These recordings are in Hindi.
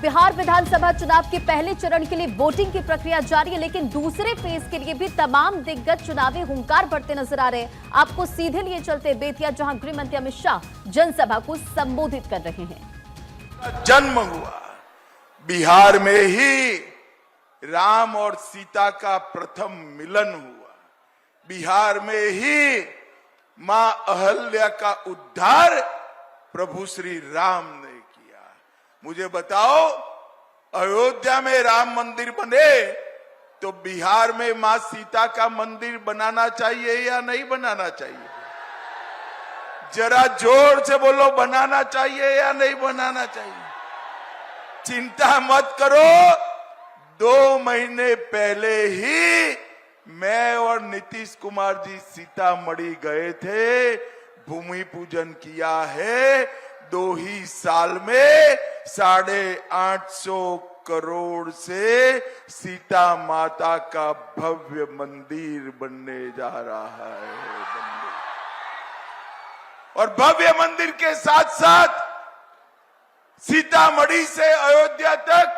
बिहार विधानसभा चुनाव के पहले चरण के लिए वोटिंग की प्रक्रिया जारी है, लेकिन दूसरे फेज के लिए भी तमाम दिग्गज चुनावी हुंकार भरते नजर आ रहे हैं। आपको सीधे लिए चलते बेतिया, जहां गृह मंत्री अमित शाह जनसभा को संबोधित कर रहे हैं। जन्म हुआ बिहार में ही, राम और सीता का प्रथम मिलन हुआ बिहार में ही, मां अहल्या का उद्धार प्रभु श्री राम ने किया। मुझे बताओ, अयोध्या में राम मंदिर बने तो बिहार में मां सीता का मंदिर बनाना चाहिए या नहीं बनाना चाहिए? जरा जोर से बोलो, बनाना चाहिए या नहीं बनाना चाहिए? चिंता मत करो, 2 महीने पहले ही मैं और नीतीश कुमार जी सीतामढ़ी गए थे, भूमि पूजन किया है। 2 ही साल में 850 करोड़ से सीता माता का भव्य मंदिर बनने जा रहा है। और भव्य मंदिर के साथ साथ सीतामढ़ी से अयोध्या तक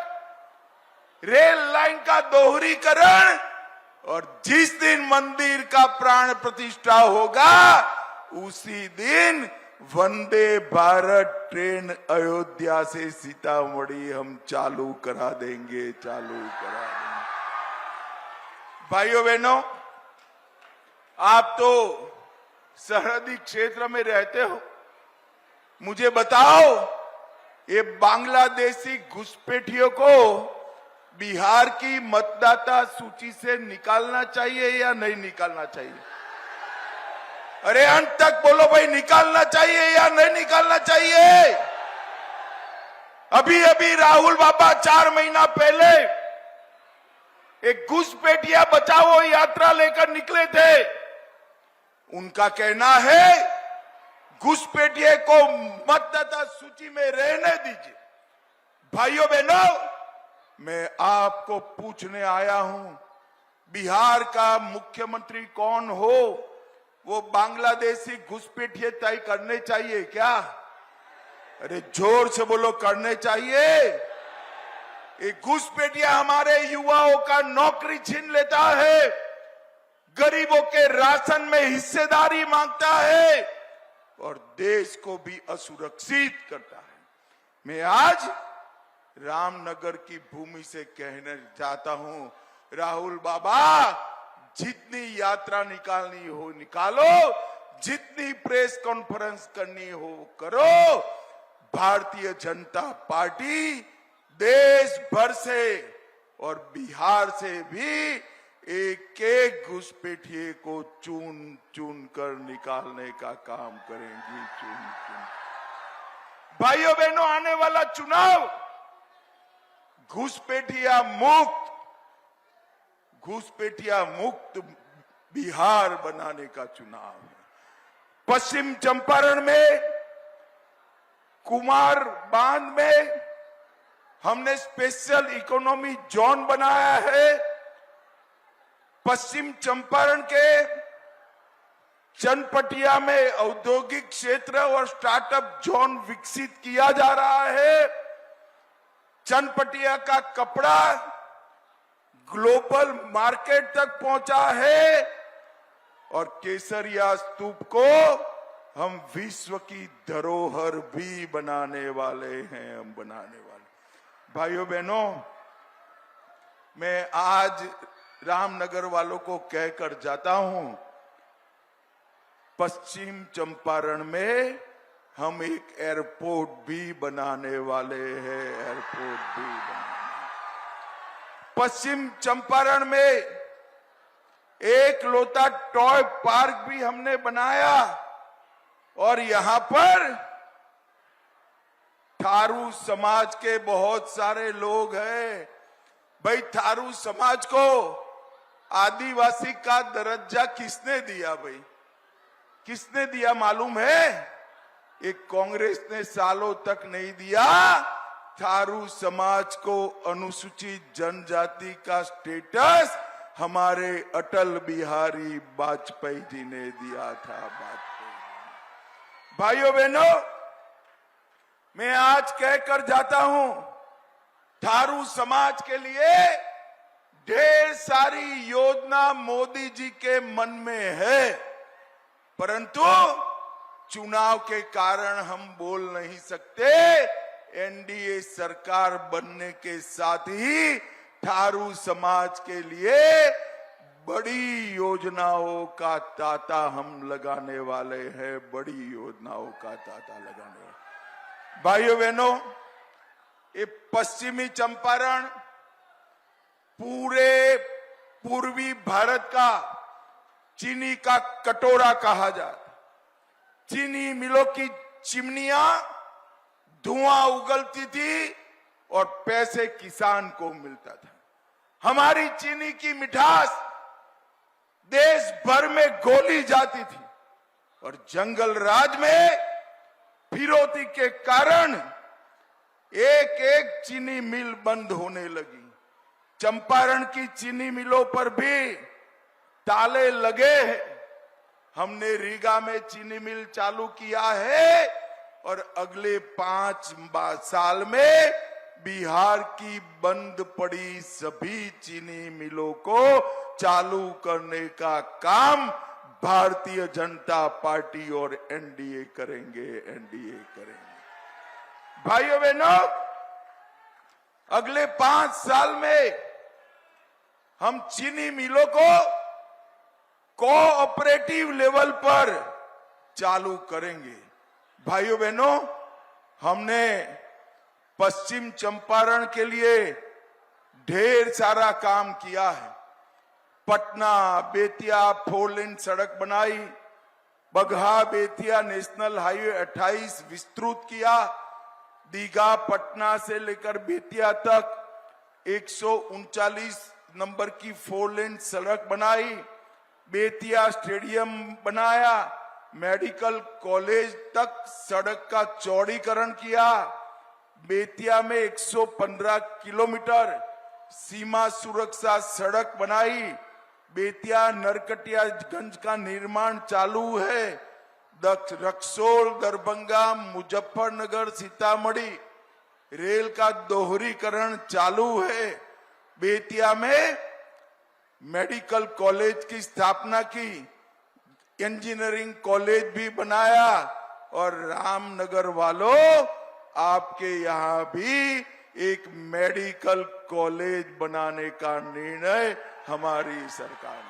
रेल लाइन का दोहरीकरण, और जिस दिन मंदिर का प्राण प्रतिष्ठा होगा उसी दिन वंदे भारत ट्रेन अयोध्या से सीतामढ़ी हम चालू करा देंगे। भाइयों बहनों, आप तो सरहदी क्षेत्र में रहते हो, मुझे बताओ, ये बांग्लादेशी घुसपैठियों को बिहार की मतदाता सूची से निकालना चाहिए या नहीं निकालना चाहिए? अरे अंत तक बोलो भाई, निकालना चाहिए या नहीं निकालना चाहिए? अभी अभी राहुल बाबा 4 महीना पहले एक घुसपैठिया बचाओ यात्रा लेकर निकले थे। उनका कहना है घुसपैठिए को मतदाता सूची में रहने दीजिए। भाइयों बहनों, मैं आपको पूछने आया हूं, बिहार का मुख्यमंत्री कौन हो, वो बांग्लादेशी घुसपैठिए तय करने चाहिए क्या? अरे जोर से बोलो, करने चाहिए। एक घुसपैठिया हमारे युवाओं का नौकरी छीन लेता है, गरीबों के राशन में हिस्सेदारी मांगता है और देश को भी असुरक्षित करता है। मैं आज रामनगर की भूमि से कहना चाहता हूं, राहुल बाबा, जितनी यात्रा निकालनी हो निकालो, जितनी प्रेस कॉन्फ्रेंस करनी हो करो। भारतीय जनता पार्टी देश भर से और बिहार से भी एक एक घुसपैठिए को चुन चुन कर निकालने का काम करेंगी। चुन भाइयों बहनों, आने वाला चुनाव घुसपैठिया मुक्त बिहार बनाने का चुनाव है। पश्चिम चंपारण में कुमार बांध में हमने स्पेशल इकोनॉमी जोन बनाया है। पश्चिम चंपारण के चनपटिया में औद्योगिक क्षेत्र और स्टार्टअप जोन विकसित किया जा रहा है। चनपटिया का कपड़ा ग्लोबल मार्केट तक पहुंचा है और केसरिया स्तूप को हम विश्व की धरोहर भी बनाने वाले हैं। भाइयों बहनों, मैं आज रामनगर वालों को कहकर जाता हूं, पश्चिम चंपारण में हम एक एयरपोर्ट भी बनाने वाले हैं। पश्चिम चंपारण में एक लोता टॉय पार्क भी हमने बनाया और यहां पर थारू समाज के बहुत सारे लोग हैं। भाई, थारू समाज को आदिवासी का दर्जा किसने दिया? भाई, किसने दिया मालूम है? एक कांग्रेस ने सालों तक नहीं दिया। थारू समाज को अनुसूचित जनजाति का स्टेटस हमारे अटल बिहारी वाजपेयी जी ने दिया था। भाइयों बहनों, मैं आज कहकर जाता हूं, थारू समाज के लिए ढेर सारी योजना मोदी जी के मन में है, परंतु चुनाव के कारण हम बोल नहीं सकते। एनडीए सरकार बनने के साथ ही थारू समाज के लिए बड़ी योजनाओं का तांता हम लगाने वाले हैं, बड़ी योजनाओं का तांता लगाने वाले। भाइयों बहनों, ये पश्चिमी चंपारण पूरे पूर्वी भारत का चीनी का कटोरा कहा जाता। चीनी मिलों की चिमनियां धुआं उगलती थी और पैसे किसान को मिलता था। हमारी चीनी की मिठास देश भर में घोली जाती थी और जंगल राज में फिरौती के कारण एक एक चीनी मिल बंद होने लगी। चंपारण की चीनी मिलों पर भी ताले लगे हैं। हमने रीगा में चीनी मिल चालू किया है और अगले 5 साल में बिहार की बंद पड़ी सभी चीनी मिलों को चालू करने का काम भारतीय जनता पार्टी और एनडीए करेंगे, एनडीए करेंगे। भाइयों बहनों, अगले 5 साल में हम चीनी मिलों को कोऑपरेटिव लेवल पर चालू करेंगे। भाइयों बहनों, हमने पश्चिम चंपारण के लिए ढेर सारा काम किया है। पटना बेतिया 4 लेन सड़क बनाई, बगहा बेतिया नेशनल हाईवे 28 विस्तृत किया, दीघा पटना से लेकर बेतिया तक 139 नंबर की 4 लेन सड़क बनाई, बेतिया स्टेडियम बनाया, मेडिकल कॉलेज तक सड़क का चौड़ीकरण किया, बेतिया में 115 किलोमीटर सीमा सुरक्षा सड़क बनाई, बेतिया नरकटियागंज का निर्माण चालू है, रक्सौल दरभंगा मुजफ्फरनगर सीतामढ़ी रेल का दोहरीकरण चालू है, बेतिया में मेडिकल कॉलेज की स्थापना की, इंजीनियरिंग कॉलेज भी बनाया और रामनगर वालों, आपके यहां भी एक मेडिकल कॉलेज बनाने का निर्णय हमारी सरकार ने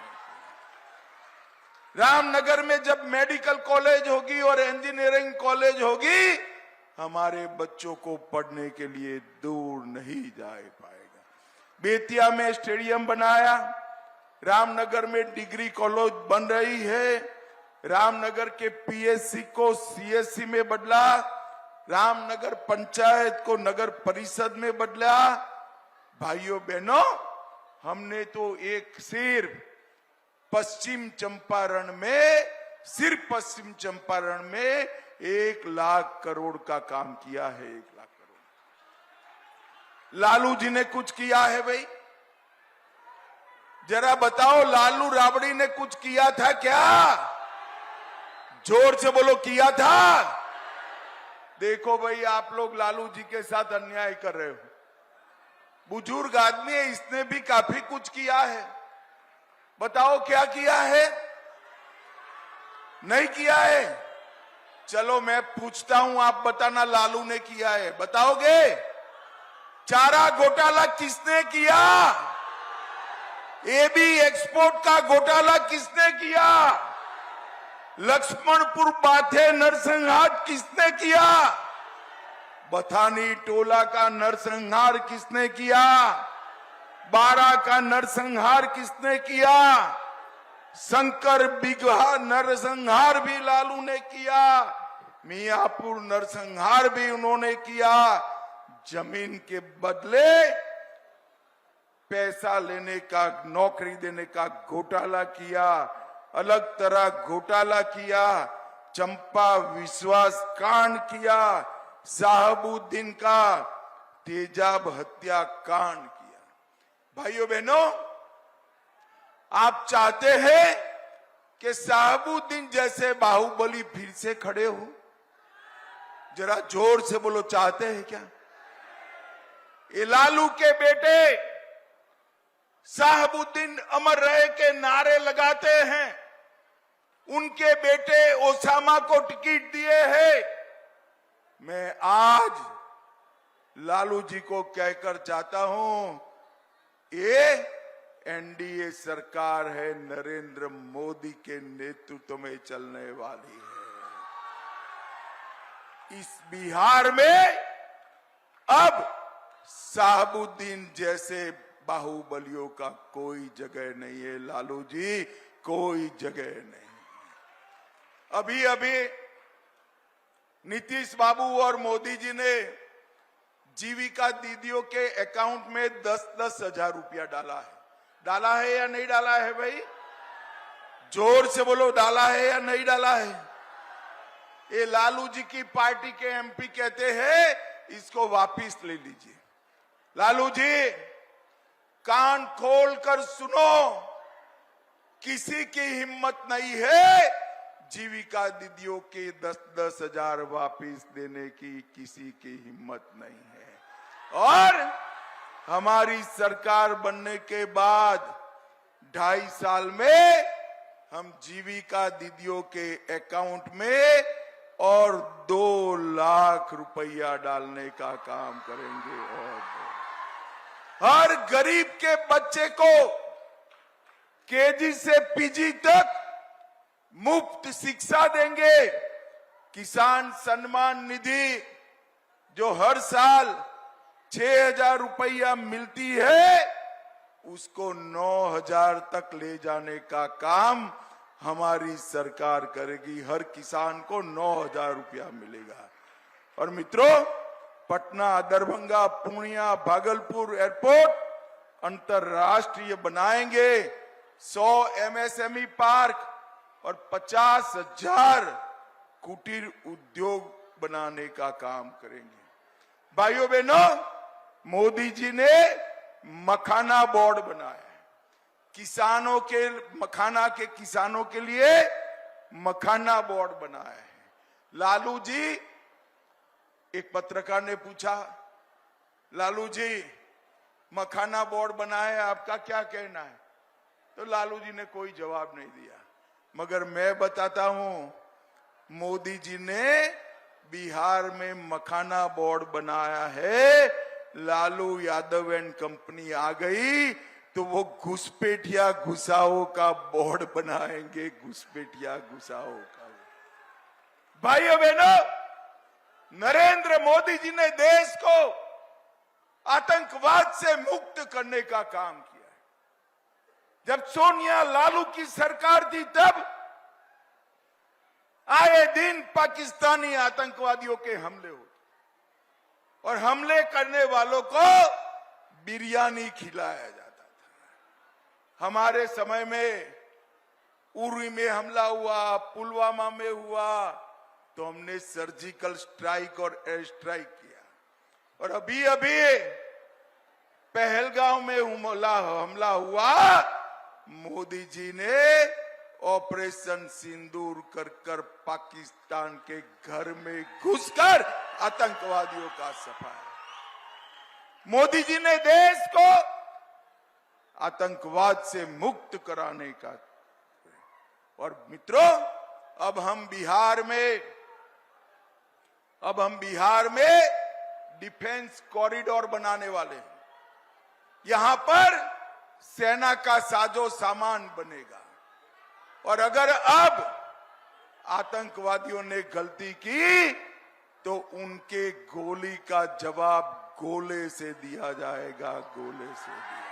किया। रामनगर में जब मेडिकल कॉलेज होगी और इंजीनियरिंग कॉलेज होगी, हमारे बच्चों को पढ़ने के लिए दूर नहीं जा पाएगा। बेतिया में स्टेडियम बनाया, रामनगर में डिग्री कॉलेज बन रही है, रामनगर के पीएससी को सीएससी में बदला, रामनगर पंचायत को नगर परिषद में बदला। भाइयों बहनों, हमने तो एक सिर्फ पश्चिम चंपारण में, सिर्फ पश्चिम चंपारण में 1 लाख करोड़ का काम किया है। 1 लाख करोड़ लालू जी ने कुछ किया है भाई? जरा बताओ, लालू राबड़ी ने कुछ किया था क्या? जोर से बोलो, किया था? देखो भाई, आप लोग लालू जी के साथ अन्याय कर रहे हो। बुजुर्ग आदमी है, इसने भी काफी कुछ किया है। बताओ क्या किया है? नहीं किया है? चलो मैं पूछता हूं, आप बताना लालू ने किया है, बताओगे? चारा घोटाला किसने किया? एबी एक्सपोर्ट का घोटाला किसने किया? लक्ष्मणपुर बाथे नरसंहार किसने किया? बथानी टोला का नरसंहार किसने किया? बारा का नरसंहार किसने किया? शंकर बिगहा नरसंहार भी लालू ने किया, मियापुर नरसंहार भी उन्होंने किया। जमीन के बदले पैसा लेने का, नौकरी देने का घोटाला किया, अलग तरह घोटाला किया, चंपा विश्वास कांड किया, साहबुद्दीन का तेजाब हत्या कांड किया। भाइयों बहनों, आप चाहते हैं कि साहबुद्दीन जैसे बाहुबली फिर से खड़े हो? जरा जोर से बोलो, चाहते हैं क्या? ये लालू के बेटे साहबुद्दीन अमर रहे के नारे लगाते हैं, उनके बेटे ओसामा को टिकट दिए हैं। मैं आज लालू जी को कहकर चाहता हूं, ये एनडीए सरकार है, नरेंद्र मोदी के नेतृत्व में चलने वाली है। इस बिहार में अब साहबुद्दीन जैसे बाहुबलियों का कोई जगह नहीं है। लालू जी, कोई जगह नहीं। अभी अभी नीतीश बाबू और मोदी जी ने जीविका दीदियों के अकाउंट में 10-10 हजार रुपया डाला है या नहीं डाला है भाई? जोर से बोलो, डाला है या नहीं डाला है? ये लालू जी की पार्टी के एमपी कहते हैं इसको वापिस ले लीजिए। लालू जी, कान खोल कर सुनो, किसी की हिम्मत नहीं है जीविका दीदियों के 10-10 हजार वापिस देने की, किसी की हिम्मत नहीं है। और हमारी सरकार बनने के बाद 2.5 साल में हम जीविका दीदियों के अकाउंट में और 2 लाख रुपया डालने का काम करेंगे। और हर गरीब के बच्चे को केजी से पीजी तक मुफ्त शिक्षा देंगे। किसान सम्मान निधि जो हर साल 6,000 रुपया मिलती है, उसको 9,000 तक ले जाने का काम हमारी सरकार करेगी। हर किसान को 9,000 रुपया मिलेगा। और मित्रों, पटना, दरभंगा, पूर्णिया, भागलपुर एयरपोर्ट अंतरराष्ट्रीय बनाएंगे। 100 एमएसएमई पार्क और 50,000 कुटीर उद्योग बनाने का काम करेंगे। भाइयों बहनों, मोदी जी ने मखाना बोर्ड बनाया, किसानों के लिए मखाना बोर्ड बनाया है। लालू जी, एक पत्रकार ने पूछा, लालू जी मखाना बोर्ड बनाया, आपका क्या कहना है? तो लालू जी ने कोई जवाब नहीं दिया। मगर मैं बताता हूं, मोदी जी ने बिहार में मखाना बोर्ड बनाया है। लालू यादव एंड कंपनी आ गई तो वो घुसपैठिया घुसाओ का बोर्ड बनाएंगे। घुसपैठिया घुसाओ का। भाइयों बहनों, नरेंद्र मोदी जी ने देश को आतंकवाद से मुक्त करने का काम किया। जब सोनिया लालू की सरकार थी, तब आए दिन पाकिस्तानी आतंकवादियों के हमले होते और हमले करने वालों को बिरयानी खिलाया जाता था। हमारे समय में उरी में हमला हुआ, पुलवामा में हुआ, तो हमने सर्जिकल स्ट्राइक और एयर स्ट्राइक किया। और अभी अभी पहलगांव में हमला हुआ, मोदी जी ने ऑपरेशन सिंदूर कर पाकिस्तान के घर में घुसकर आतंकवादियों का सफाया। मोदी जी ने देश को आतंकवाद से मुक्त कराने का। और मित्रों, अब हम बिहार में डिफेंस कॉरिडोर बनाने वाले हैं। यहां पर सेना का साजो सामान बनेगा। और अगर अब आतंकवादियों ने गलती की तो उनके गोली का जवाब गोले से दिया जाएगा। गोले से दिया।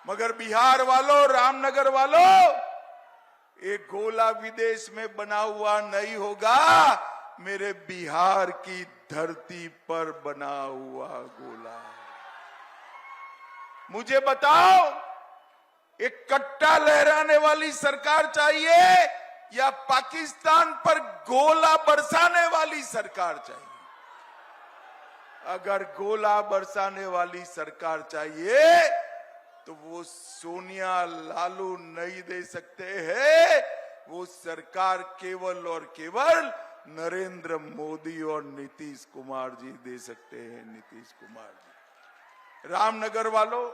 मगर बिहार वालों, रामनगर वालों, एक गोला विदेश में बना हुआ नहीं होगा, मेरे बिहार की धरती पर बना हुआ गोला। मुझे बताओ, एक कट्टा लहराने वाली सरकार चाहिए या पाकिस्तान पर गोला बरसाने वाली सरकार चाहिए? अगर गोला बरसाने वाली सरकार चाहिए तो वो सोनिया लालू नहीं दे सकते हैं। वो सरकार केवल और केवल नरेंद्र मोदी और नीतीश कुमार जी दे सकते हैं। नीतीश कुमार जी। रामनगर वालों,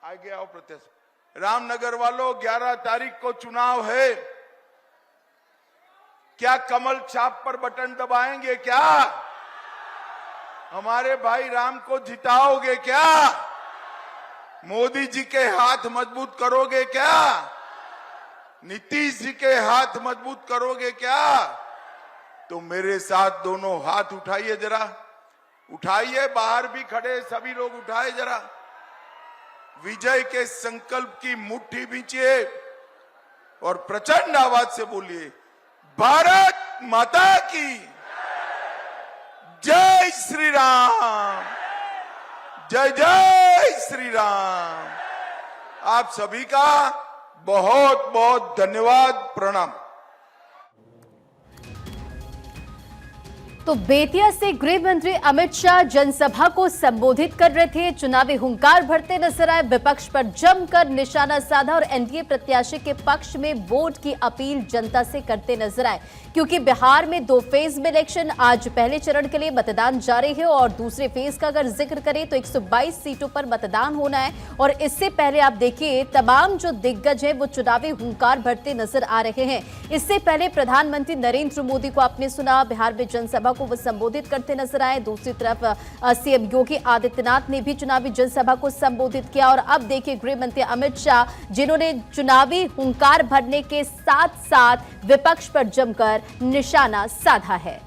आगे आओ प्रत्याशी। रामनगर वालों, 11 तारीख को चुनाव है। क्या कमल छाप पर बटन दबाएंगे क्या? हमारे भाई राम को जिताओगे क्या? मोदी जी के हाथ मजबूत करोगे क्या? नीतीश जी के हाथ मजबूत करोगे क्या? तो मेरे साथ दोनों हाथ उठाइए, जरा उठाइए, बाहर भी खड़े सभी लोग उठाए जरा। विजय के संकल्प की मुट्ठी बींचिए और प्रचंड आवाज से बोलिए, भारत माता की जय श्री राम, जय जय श्री राम। आप सभी का बहुत बहुत धन्यवाद, प्रणाम। तो बेतिया से गृह मंत्री अमित शाह जनसभा को संबोधित कर रहे थे। चुनावी हुंकार भरते नजर आए, विपक्ष पर जमकर निशाना साधा और एनडीए प्रत्याशी के पक्ष में वोट की अपील जनता से करते नजर आए। क्योंकि बिहार में 2 फेज में इलेक्शन, आज पहले चरण के लिए मतदान जारी है और दूसरे फेज का अगर जिक्र करें तो 122 सीटों पर मतदान होना है। और इससे पहले आप देखिए, तमाम जो दिग्गज हैं वो चुनावी हुंकार भरते नजर आ रहे हैं। इससे पहले प्रधानमंत्री नरेंद्र मोदी को आपने सुना, बिहार में जनसभा को वो संबोधित करते नजर आए। दूसरी तरफ सीएम योगी आदित्यनाथ ने भी चुनावी जनसभा को संबोधित किया। और अब देखिए गृह मंत्री अमित शाह, जिन्होंने चुनावी हुंकार भरने के साथ साथ विपक्ष पर जमकर निशाना साधा है।